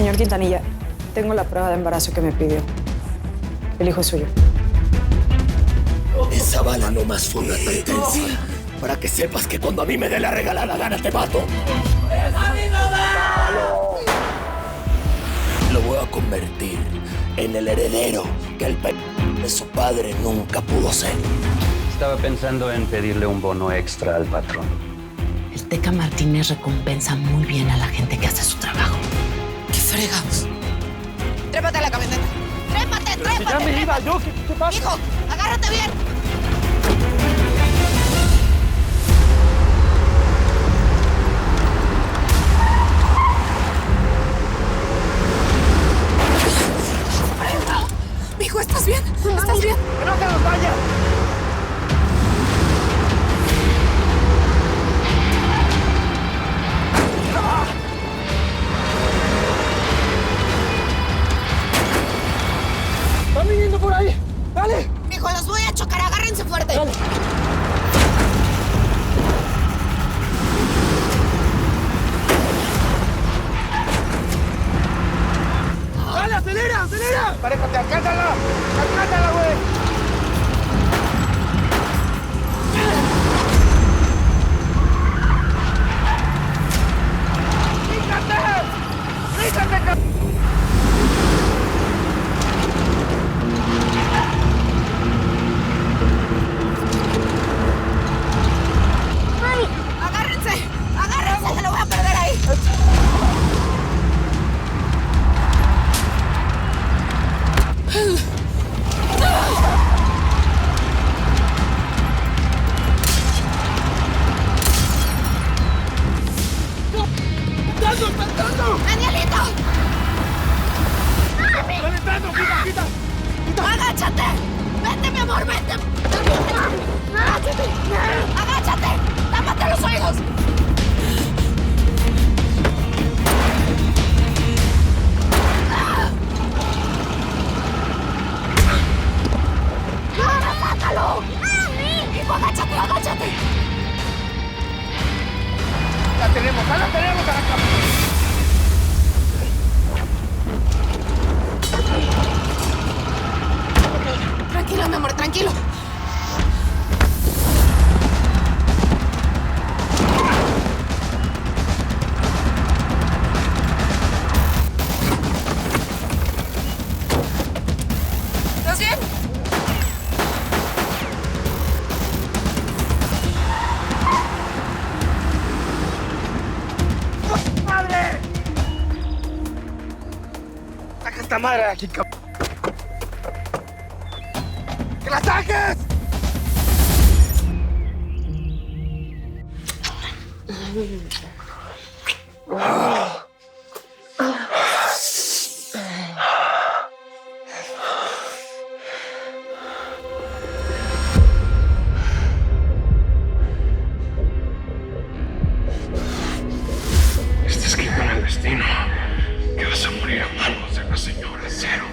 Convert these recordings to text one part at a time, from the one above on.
Señor Quintanilla, tengo la prueba de embarazo que me pidió. El hijo es suyo. Esa bala nomás fue una advertencia. Para que sepas que cuando a mí me dé la regalada gana te mato. Lo voy a convertir en el heredero que el de su padre nunca pudo ser. Estaba pensando en pedirle un bono extra al patrón. El Teca Martínez recompensa muy bien a la gente que hace su trabajo. ¿Qué fregados? Trépate a la camioneta. ¡Trépate, trépate! Ya me iba yo, ¿qué pasa? Hijo, agárrate bien. Mijo, ¿estás bien? ¿Estás bien? ¡Que no se nos vaya! ¡Están viniendo por ahí! ¡Dale! Mijo, los voy a chocar. Agárrense fuerte. ¡Dale! ¡Dale, acelera, acelera! ¡Paréjate, alcánzala! ¡Alcánzala, güey! ¡Fíjate! ¡Fíjate, cabrón! ¡Agárrense! ¡Agárrense! ¡Se lo voy a perder ahí! ¡Saltando! ¡Danielito! ¡Calentando! ¡Quita, quita! ¡Agáchate! ¡Vete, mi amor! ¡Vete! ¡Agáchate! ¡Agáchate! ¡Tápate los oídos! ¡Sácalo! ¡Hijo, agáchate, agáchate! ¡La tenemos, acá! Tranquilo, mi amor, tranquilo. ¿Estás bien? ¡Madre! ¡Saca esta madre de aquí, cabrón! ¡Que la saques! Está escrito en el destino que vas a morir a manos de la señora Cero.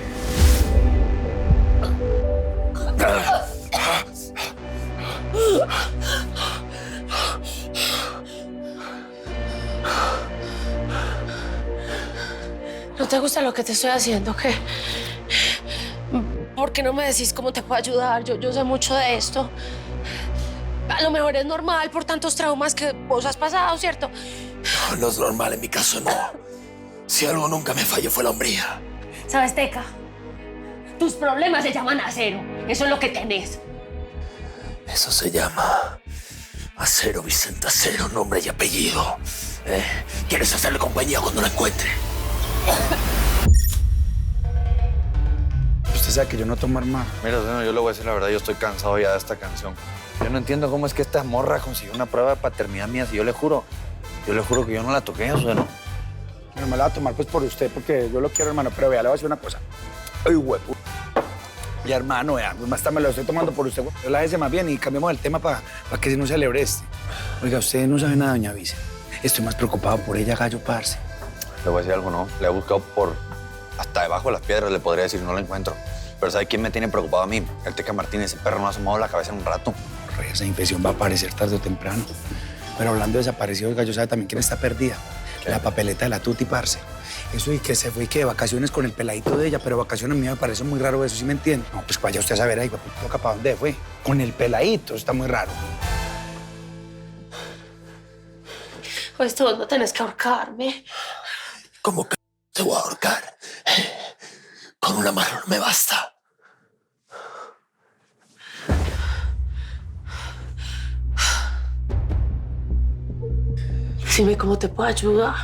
¿No te gusta lo que te estoy haciendo? ¿Qué? ¿Por qué no me decís cómo te puedo ayudar? Yo sé mucho de esto. A lo mejor es normal por tantos traumas que vos has pasado, ¿cierto? No es normal, en mi caso no. Si algo nunca me falló fue la hombría. ¿Sabes, Teca? Tus problemas se llaman acero. Eso es lo que tenés. Eso se llama Acero Vicente Acero, nombre y apellido. ¿Quieres hacerle compañía cuando la encuentre? Usted sabe que yo no tomo hermano. Mira, Zeno, yo le voy a decir la verdad, yo estoy cansado ya de esta canción. Yo no entiendo cómo es que esta morra consiguió una prueba de paternidad mía si yo le juro que yo no la toqué, Zeno. No me la voy a tomar pues por usted, porque yo lo quiero, hermano. Pero vea, le voy a decir una cosa. Ay, huevo. Ya, hermano, vea, pues más me lo estoy tomando por usted. Relájese más bien y cambiemos el tema para que no celebre este. Oiga, usted no sabe nada, doña Vice. Estoy más preocupado por ella, gallo, parce. Le voy a decir algo, ¿no? Le he buscado por hasta debajo de las piedras, le podría decir, no la encuentro. Pero ¿sabe quién me tiene preocupado a mí? El Teca Martínez, ese perro no ha asomado la cabeza en un rato. Esa infección va a aparecer tarde o temprano. Pero hablando de desaparecidos, gallo, ¿sabe también quién está perdida? La papeleta de la tuti, parce. Eso y que se fue y que de vacaciones con el peladito de ella, pero vacaciones a mí me parece muy raro eso, ¿sí me entiende? No, pues vaya usted a saber ahí, toca para dónde fue. Con el peladito, está muy raro. Pues tú no tenés que ahorcarme. ¿Cómo que te voy a ahorcar? Con una mano no me basta. Decime cómo te puedo ayudar.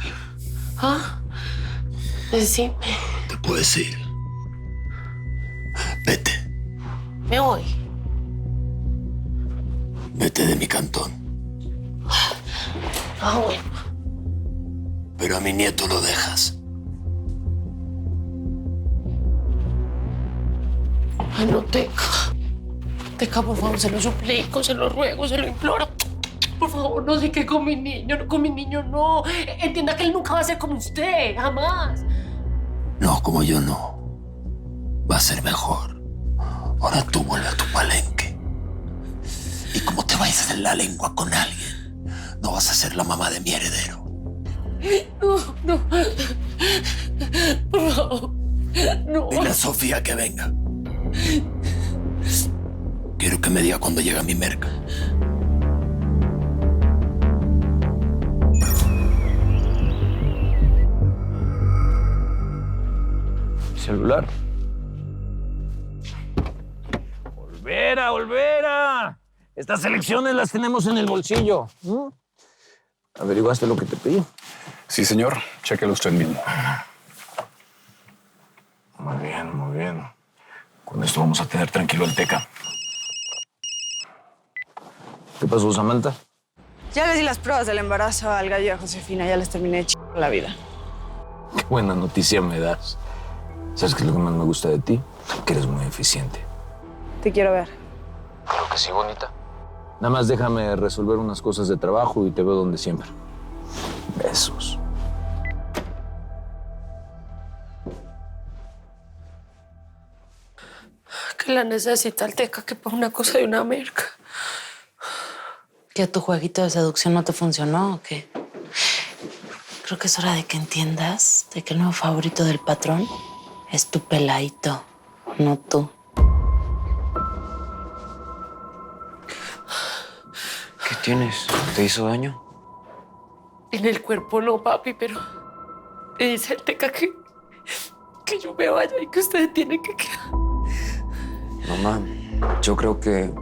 ¿Ah? Decime. Te puedes ir. Vete. Me voy. Vete de mi cantón. Ah, bueno. Pero a mi nieto lo dejas. Ay, no, Teca. Teca, por favor, se lo suplico, se lo ruego, se lo imploro. Por favor, no se quede con mi niño, no, con mi niño no. Entienda que él nunca va a ser como usted, jamás. No, como yo no. Va a ser mejor. Ahora tú vuelve a tu palenque. Y como te vayas a hacer la lengua con alguien, no vas a ser la mamá de mi heredero. No, no. Por favor, no. Dile a Sofía que venga. Quiero que me diga cuándo llega mi merca. Celular. Olvera, Olvera. Estas elecciones las tenemos en el bolsillo. ¿Averiguaste lo que te pedí? Sí, señor. Chéquelo usted mismo. Muy bien, muy bien. Con esto vamos a tener tranquilo al Teca. ¿Qué pasó, Samantha? Ya les di las pruebas del embarazo al gallo y a Josefina. Ya les terminé de la vida. Qué buena noticia me das. ¿Sabes qué es lo que más me gusta de ti? Que eres muy eficiente. Te quiero ver. Claro que sí, bonita. Nada más déjame resolver unas cosas de trabajo y te veo donde siempre. Besos. Que la necesita el Teca, que para una cosa de una merca. ¿Que tu jueguito de seducción no te funcionó o qué? Creo que es hora de que entiendas de que el nuevo favorito del patrón es tu peladito, no tú. ¿Qué tienes? ¿Te hizo daño? En el cuerpo no, papi, pero me dice el Teca que yo me vaya y que ustedes tienen que quedar. Mamá, yo creo que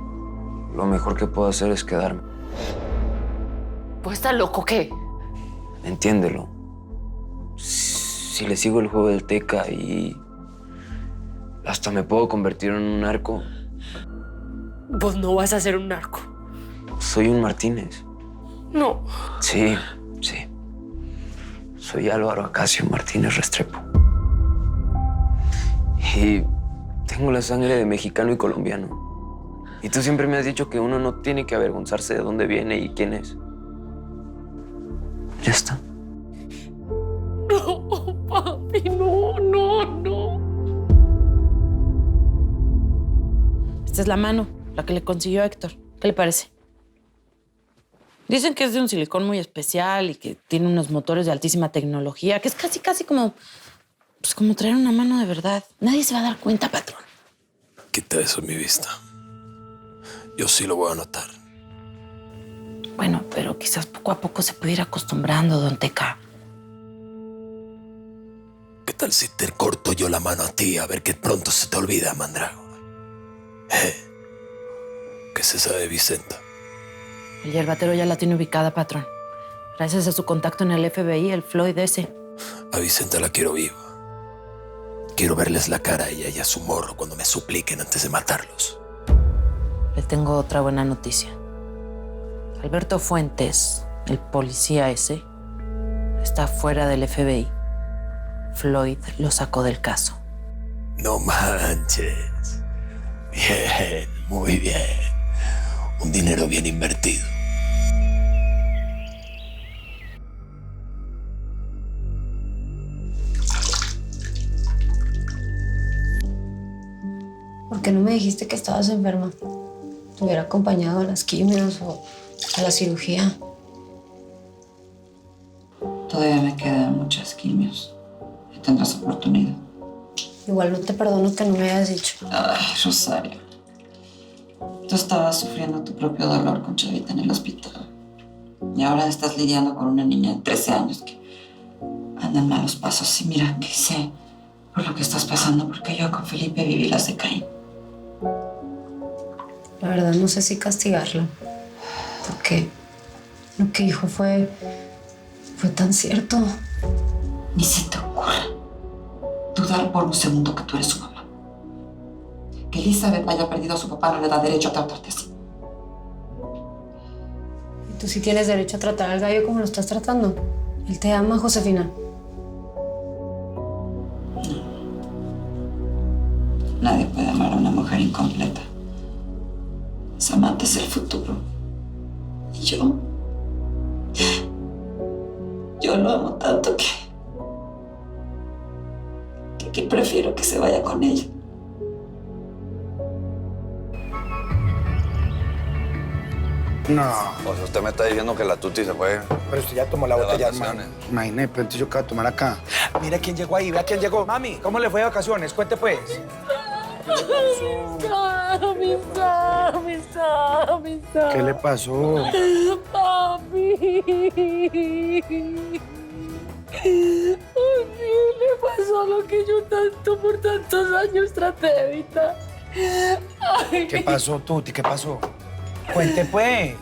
lo mejor que puedo hacer es quedarme. ¿Vos estás loco qué? Entiéndelo. Si le sigo el juego del Teca y hasta me puedo convertir en un narco. Vos no vas a ser un narco. Soy un Martínez. No. Sí, sí. Soy Álvaro Acacio Martínez Restrepo. Y tengo la sangre de mexicano y colombiano. Y tú siempre me has dicho que uno no tiene que avergonzarse de dónde viene y quién es. Ya está. No, papi, no, no, no. Esta es la mano, la que le consiguió a Héctor. ¿Qué le parece? Dicen que es de un silicón muy especial y que tiene unos motores de altísima tecnología, que es casi como, pues como traer una mano de verdad. Nadie se va a dar cuenta, patrón. Quita eso de mi vista. Yo sí lo voy a notar. Bueno, pero quizás poco a poco se puede ir acostumbrando, don Teca. ¿Qué tal si te corto yo la mano a ti a ver qué pronto se te olvida, Mandrago? ¿Qué se sabe de Vicenta? El yerbatero ya la tiene ubicada, patrón. Gracias a su contacto en el FBI, el Floyd ese. A Vicenta la quiero viva. Quiero verles la cara a ella y a su morro cuando me supliquen antes de matarlos. Le tengo otra buena noticia. Alberto Fuentes, el policía ese, está fuera del FBI. Floyd lo sacó del caso. No manches. Bien, muy bien. Un dinero bien invertido. ¿Por qué no me dijiste que estabas enferma? Te hubiera acompañado a las quimios o a la cirugía. Todavía me quedan muchas quimios. Y tendrás oportunidad. Igual no te perdono que no me hayas dicho. Ay, Rosario. Tú estabas sufriendo tu propio dolor con Chavita en el hospital. Y ahora estás lidiando con una niña de 13 años que anda en malos pasos. Y mira, que sé por lo que estás pasando, porque yo con Felipe viví las de Caín. La verdad no sé si castigarlo. Porque lo que dijo fue tan cierto. Ni se te ocurra dudar por un segundo que tú eres su mamá. Que Elizabeth haya perdido a su papá no le da derecho a tratarte así. Y tú sí tienes derecho a tratar al gallo como lo estás tratando. Él te ama, Josefina. Nadie puede amar a una mujer incompleta. Samantha es el futuro. Y yo lo amo tanto que prefiero que se vaya con ella. No. O sea, usted me está diciendo que la Tuti se fue. Pero usted ya tomó la botella, hermano. Imagínate, pero entonces yo qué voy a tomar acá. Mira quién llegó ahí, vea quién llegó. Mami, ¿cómo le fue de vacaciones? Cuente, pues. Amistad. ¿Qué le pasó? Papi. Le pasó lo que yo tanto por tantos años traté de evitar. Ay. ¿Qué pasó, Tuti? ¿Qué pasó? Cuente, pues.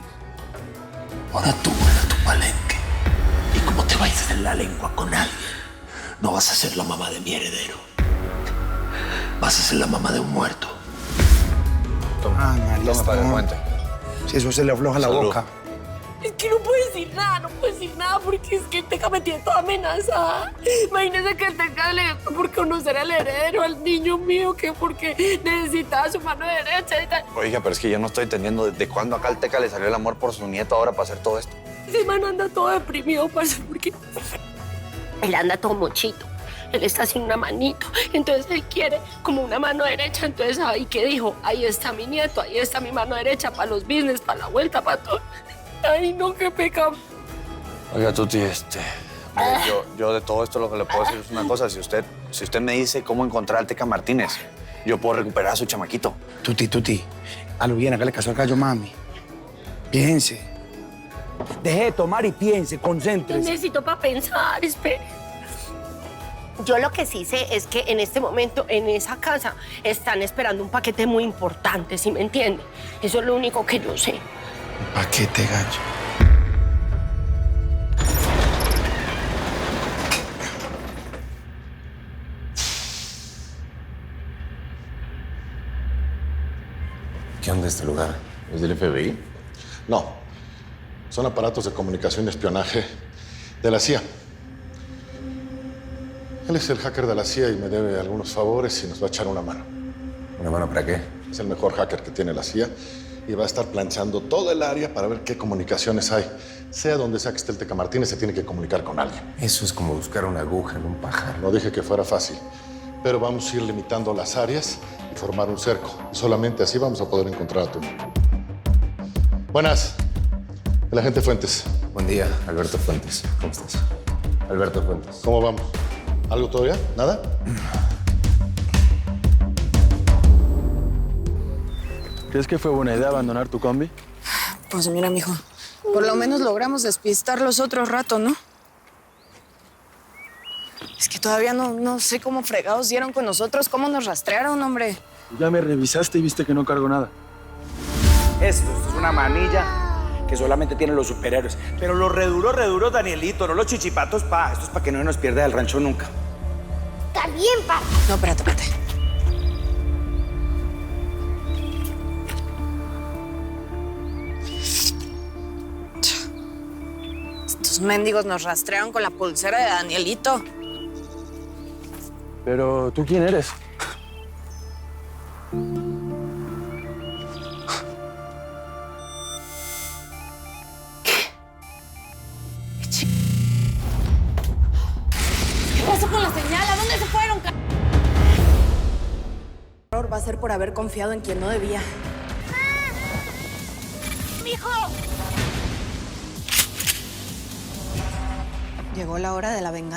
Ahora tú vuelve a tu palenque. Y como te vayas a hacer la lengua con alguien, no vas a ser la mamá de mi heredero. Vas a ser la mamá de un muerto. Toma, María. Toma para que cuente. Si eso se le afloja la boca. Es que no puedo decir nada, porque es que el Teca me tiene toda amenazada. Imagínese que el Teca le por conocer al heredero, al niño mío, que porque necesitaba su mano derecha y tal. Oiga, pero es que yo no estoy entendiendo desde cuándo acá al Teca le salió el amor por su nieto ahora para hacer todo esto. Ese man anda todo deprimido, parce, porque él anda todo mochito. Él está sin una manito, entonces él quiere como una mano derecha. Entonces, ¿y qué dijo? Ahí está mi nieto, ahí está mi mano derecha para los business, para la vuelta, para todo. Ay, no, qué pecado. Oiga, Tuti, mire, yo de todo esto lo que le puedo decir es una cosa. Si usted me dice cómo encontrar al Teca Martínez, yo puedo recuperar a su chamaquito. Tuti, a lo bien, hágale caso al gallo, mami. Piense. Deje de tomar y piense, concéntrese. Necesito para pensar, espere. Yo lo que sí sé es que en este momento, en esa casa, están esperando un paquete muy importante, ¿sí me entiende? Eso es lo único que yo sé. Paquete, gallo. ¿Qué onda este lugar? ¿Es del FBI? No. Son aparatos de comunicación y espionaje de la CIA. Él es el hacker de la CIA y me debe algunos favores y nos va a echar una mano. ¿Una mano para qué? Es el mejor hacker que tiene la CIA y va a estar planchando todo el área para ver qué comunicaciones hay. Sea donde sea que esté el Teca Martínez, se tiene que comunicar con alguien. Eso es como buscar una aguja en un pájaro. No dije que fuera fácil, pero vamos a ir limitando las áreas y formar un cerco. Solamente así vamos a poder encontrar a tu mamá. Buenas. El agente Fuentes. Buen día, Alberto Fuentes. ¿Cómo estás? Alberto Fuentes. ¿Cómo vamos? ¿Algo todavía? ¿Nada? ¿Crees que fue buena idea abandonar tu combi? Pues mira, mijo, por lo menos logramos despistarlos otro rato, ¿no? Es que todavía no sé cómo fregados dieron con nosotros, cómo nos rastrearon, hombre. Ya me revisaste y viste que no cargo nada. Esto es una manilla que solamente tienen los superhéroes. Pero los reduros, Danielito, no los chichipatos, pa. Esto es para que no se nos pierda del rancho nunca. Está bien, pa. No, espérate. Estos mendigos nos rastrearon con la pulsera de Danielito. Pero, ¿tú quién eres? ¿Qué pasó con la señal? ¿A dónde se fueron? Va a ser por haber confiado en quien no debía. ¡Mijo! Llegó la hora de la venganza.